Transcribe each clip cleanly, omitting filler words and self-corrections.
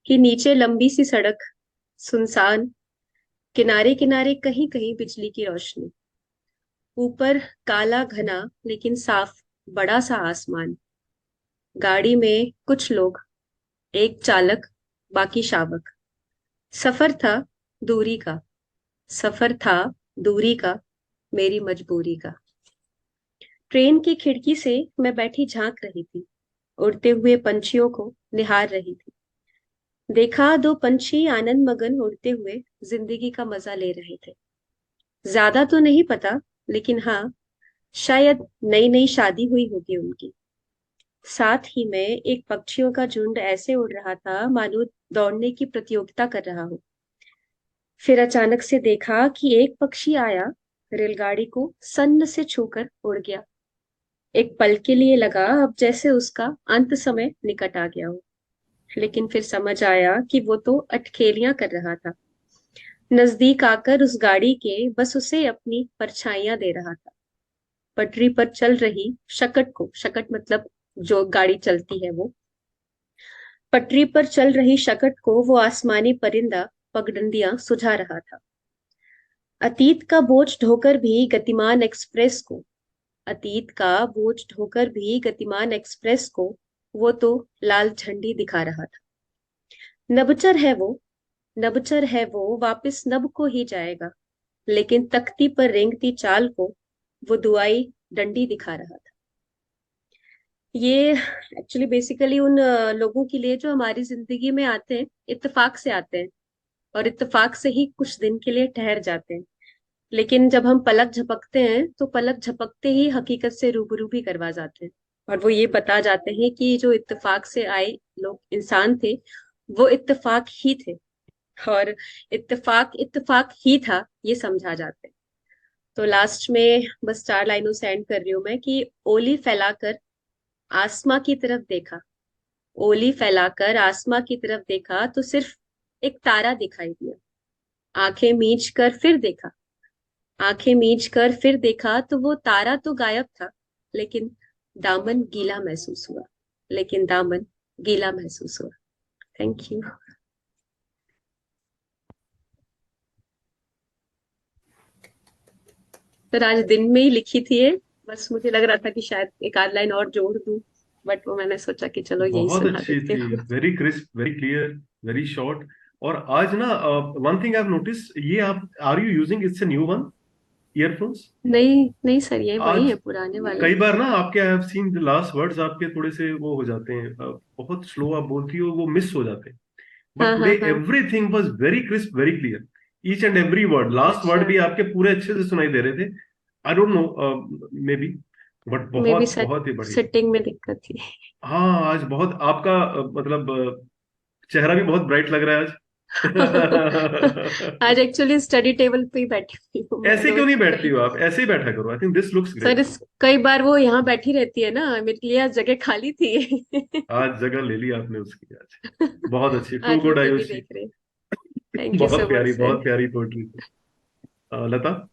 कि नीचे लंबी सी सड़क, सुनसान, किनारे किनारे कहीं कहीं बिजली की रोशनी, ऊपर काला घना लेकिन साफ बड़ा सा आसमान। गाड़ी में कुछ लोग, एक चालक, बाकी शावक। सफर था दूरी का, सफर था दूरी का, मेरी मजबूरी का। ट्रेन की खिड़की से मैं बैठी झांक रही थी, उड़ते हुए पंछियों को निहार रही थी। देखा दो पंछी आनंद मगन उड़ते हुए जिंदगी का मजा ले रहे थे। ज्यादा तो नहीं पता, लेकिन हाँ, शायद नई नई शादी हुई होगी उनकी। साथ ही में एक पक्षियों का झुंड ऐसे उड़ रहा था मानो दौड़ने की प्रतियोगिता कर रहा हो। फिर अचानक से देखा कि एक पक्षी आया, रेलगाड़ी को सन्न से छूकर उड़ गया। एक पल के लिए लगा अब जैसे उसका अंत समय निकट आ गया हो, लेकिन फिर समझ आया कि वो तो अटखेलियां कर रहा था। नजदीक आकर उस गाड़ी के बस उसे अपनी परछाइयां दे रहा था। पटरी पर चल रही शकट को, शकट मतलब जो गाड़ी चलती है वो, पटरी पर चल रही शकट को वो आसमानी परिंदा पगडंडियां सुझा रहा था। अतीत का बोझ ढोकर भी गतिमान एक्सप्रेस को, अतीत का बोझ ढोकर भी गतिमान एक्सप्रेस को वो तो लाल झंडी दिखा रहा था। नबचर है वो, नबचर है वो, वापस नब को ही जाएगा, लेकिन तख्ती पर रेंगती चाल को वो दुआई डंडी दिखा रहा था। ये एक्चुअली बेसिकली उन लोगों के लिए जो हमारी जिंदगी में आते हैं, इत्तेफाक से आते हैं, और इत्तेफाक से ही कुछ दिन के लिए ठहर जाते हैं। लेकिन जब हम पलक झपकते हैं तो पलक झपकते ही हकीकत से रूबरू भी करवा जाते हैं, और वो ये बता जाते हैं कि जो इत्तेफाक से आए लोग इंसान थे, वो इत्तेफाक ही थे, और इत्तेफाक इत्तेफाक ही था, ये समझा जाते हैं। तो लास्ट में बस 4 लाइनों से एंड कर रही हूं मैं कि ओली फैलाकर आसमां की तरफ देखा, ओली फैलाकर आसमां की तरफ देखा तो सिर्फ एक तारा दिखाई दिया। आंखें मीच कर फिर देखा, आंखें मीच कर फिर देखा तो वो तारा तो गायब था, लेकिन दामन गीला महसूस हुआ, लेकिन दामन गीला महसूस हुआ। Thank you. सर आज दिन में ही लिखी थी ये, बस मुझे लग रहा था कि शायद एक आध लाइन और जोड़ दूं, बट वो मैंने सोचा कि चलो यही बहुत सुना अच्छी देती थी। हूँ। Very crisp, very clear, very short. और आज ना, one thing I have notice, ये आप are you using it's a new one, earphones? नहीं नहीं सर, ये वही आज है, पुराने वाले कई हैं। बार ना आपके, I have seen the last words आपके थोड़े से वो हो जाते हैं, बहुत स्लो आप बोलती हो, वो मिस हो जाते हैं। बट हाँ टुडे हाँ हाँ। Everything was very crisp, very clear. Each and every word, last word अच्छा। भी आपके पूरे अच्छे से सुनाई दे रहे थे। I don't know, may be, but may be बहुत सर, बहुत ही बढ़िया। सिटिंग में दिक्कत थी। हाँ, आज बहुत आपका मतलब चेहरा भी बहुत ब्राइट लग रहा है आज आज। एक्चुअली स्टडी टेबल पे ही बैठी हुई हूँ मैं, ऐसे क्यों रोज नहीं बैठती कहीं। हो आप? ऐसे ही बैठा करो, I think this looks sir great. कई बार वो यहाँ बैठी रहती है ना, मेरे लिए आज जगह खाली थी। आज जगह ले ली आपने उसकी आज। बहुत अच्छी, टू आज वो गुड टीवी आयुषी। देख रहे। थैंक यू बहुत सो मच प्यारी, सर। बहुत प्यारी पोएट्री थी। लता।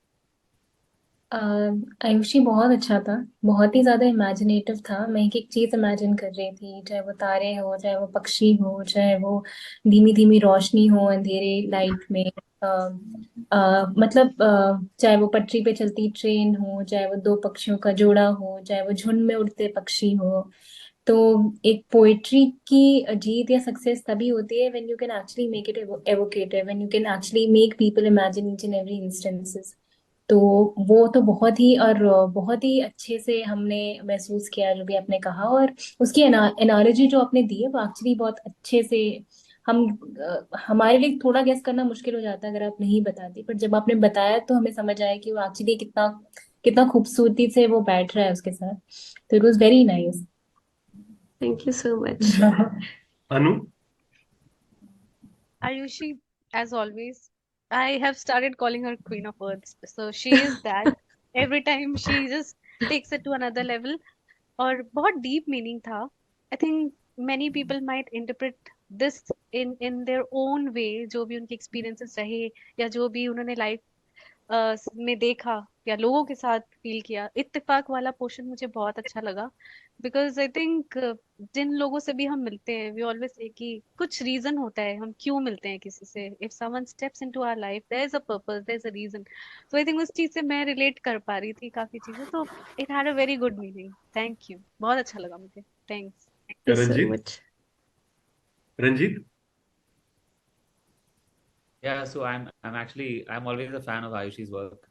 आयुषी बहुत अच्छा था। बहुत ही ज्यादा इमेजिनेटिव था। मैं एक एक चीज इमेजिन कर रही थी, चाहे वो तारे हो, चाहे वो पक्षी हो, चाहे वो धीमी धीमी रोशनी हो अंधेरे लाइट में। मतलब चाहे वो पटरी पे चलती ट्रेन हो, चाहे वो दो पक्षियों का जोड़ा हो, चाहे वो झुंड में उड़ते पक्षी हो। तो एक पोइट्री की जीत या सक्सेस तभी होती है when you can actually make it evocative, when you can actually make people imagine each and every instances. तो वो तो बहुत ही और बहुत ही अच्छे से हमने महसूस किया जो भी आपने कहा। और उसकी एनालॉजी जो आपने दी है वो एक्चुअली बहुत अच्छे से हम हमारे लिए थोड़ा गेस करना मुश्किल हो जाता है अगर आप नहीं बताती, पर जब आपने बताया तो हमें समझ आया कि वो एक्चुअली कितना कितना खूबसूरती से वो बैठ रहा है उसके साथ। तो it was very nice. Thank you so much. Anu. Ayushi, as always, I have started calling her Queen of Words. So she is that. Every time she just takes it to another level. और बहुत deep meaning था. I think many people might interpret this in their own way, जो भी उनके experiences रहे या जो भी उन्होंने life में देखा या लोगों के साथ फील किया। इत्तेफाक वाला पोर्शन मुझे बहुत अच्छा लगा, बिकॉज आई थिंक जिन लोगों से भी हम मिलते हैं वी ऑलवेज से कि कुछ रीजन होता है हम क्यों मिलते हैं किसी से। If someone steps into our life there is a purpose, there is a reason. तो आई थिंक उस चीज से मैं रिलेट कर पा रही थी काफी चीजें, तो it had a very good meaning. Thank you, बहुत अच्छा लगा मुझे। Thanks. Thank you so Ranjit, much. Ranjit, Yeah, so I'm always a fan of Ayushi's work.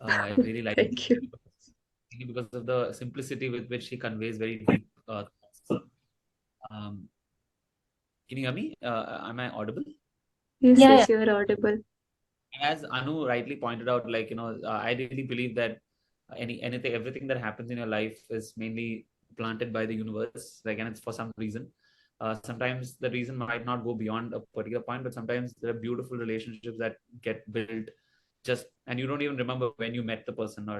I really like it thank you. mainly because of the simplicity with which she conveys very deep thoughts. Um, can you hear me? Am I audible? Yes Yeah, yes, yeah. You are audible. As Anu rightly pointed out, like I really believe that everything that happens in your life is mainly planted by the universe, like, and it's for some reason. Sometimes the reason might not go beyond a particular point, but sometimes there are beautiful relationships that get built just, and you don't even remember when you met the person, or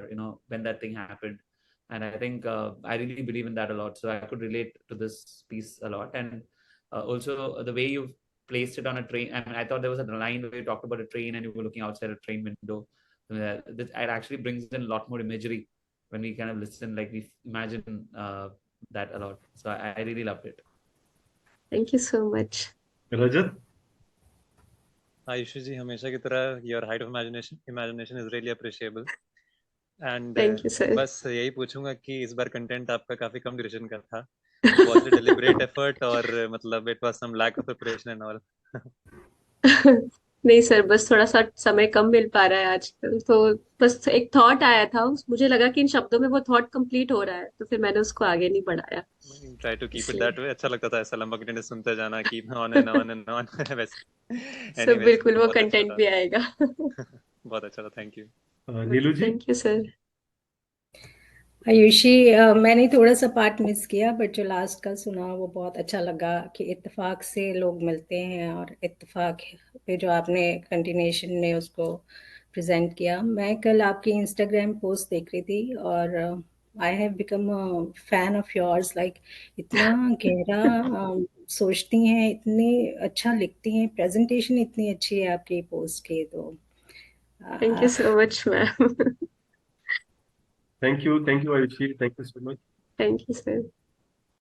when that thing happened. And I think I really believe in that a lot, so I could relate to this piece a lot. And also the way you placed it on a train. I mean, I thought there was a line where you talked about a train and you were looking outside a train window. It actually brings in a lot more imagery when we kind of listen, like we imagine that a lot. So I really loved it. Thank you so much. Rajat, Ayushi ji, हमेशा की तरह your height of imagination is really appreciable. And thank you sir. बस यही पूछूंगा कि इस बार content आपका काफी कम ड्यूरेशन का था, वाज इट डिलिबरेट एफर्ट और मतलब it was some lack of preparation and all? नहीं सर, बस थोड़ा सा समय कम मिल पा रहा है आजकल, तो बस एक थॉट आया था, मुझे लगा कि इन शब्दों में वो थॉट कंप्लीट हो रहा है, तो फिर मैंने उसको आगे नहीं बढ़ाया। ट्राई टू कीप इट इसलिए दैट वे। अच्छा लगता था ऐसा लंबा कंटेंट सुनते जाना, keep on and on and on वैसे। सब एनीवेज, बिल्कुल वो बहुत अच्छा कंटेंट था। भी आएगा। बहुत अच्छा था, thank you. Neelu ji. Thank you sir. Aayushi, मैंने थोड़ा सा पार्ट मिस किया, बट जो लास्ट का सुना वो बहुत अच्छा लगा कि इत्तेफाक से लोग मिलते हैं, और इत्तेफाक पे जो आपने कंटिन्यूशन में उसको प्रेजेंट किया। मैं कल आपकी इंस्टाग्राम पोस्ट देख रही थी और I have become a fan of yours. Like इतना गहरा सोचती हैं, इतनी अच्छा लिखती हैं, प्रेजेंटेशन इतनी अच्छी है आपकी पोस्ट की। तो thank you so much ma'am. Thank you Ayushi, thank you so much. Thank you sir.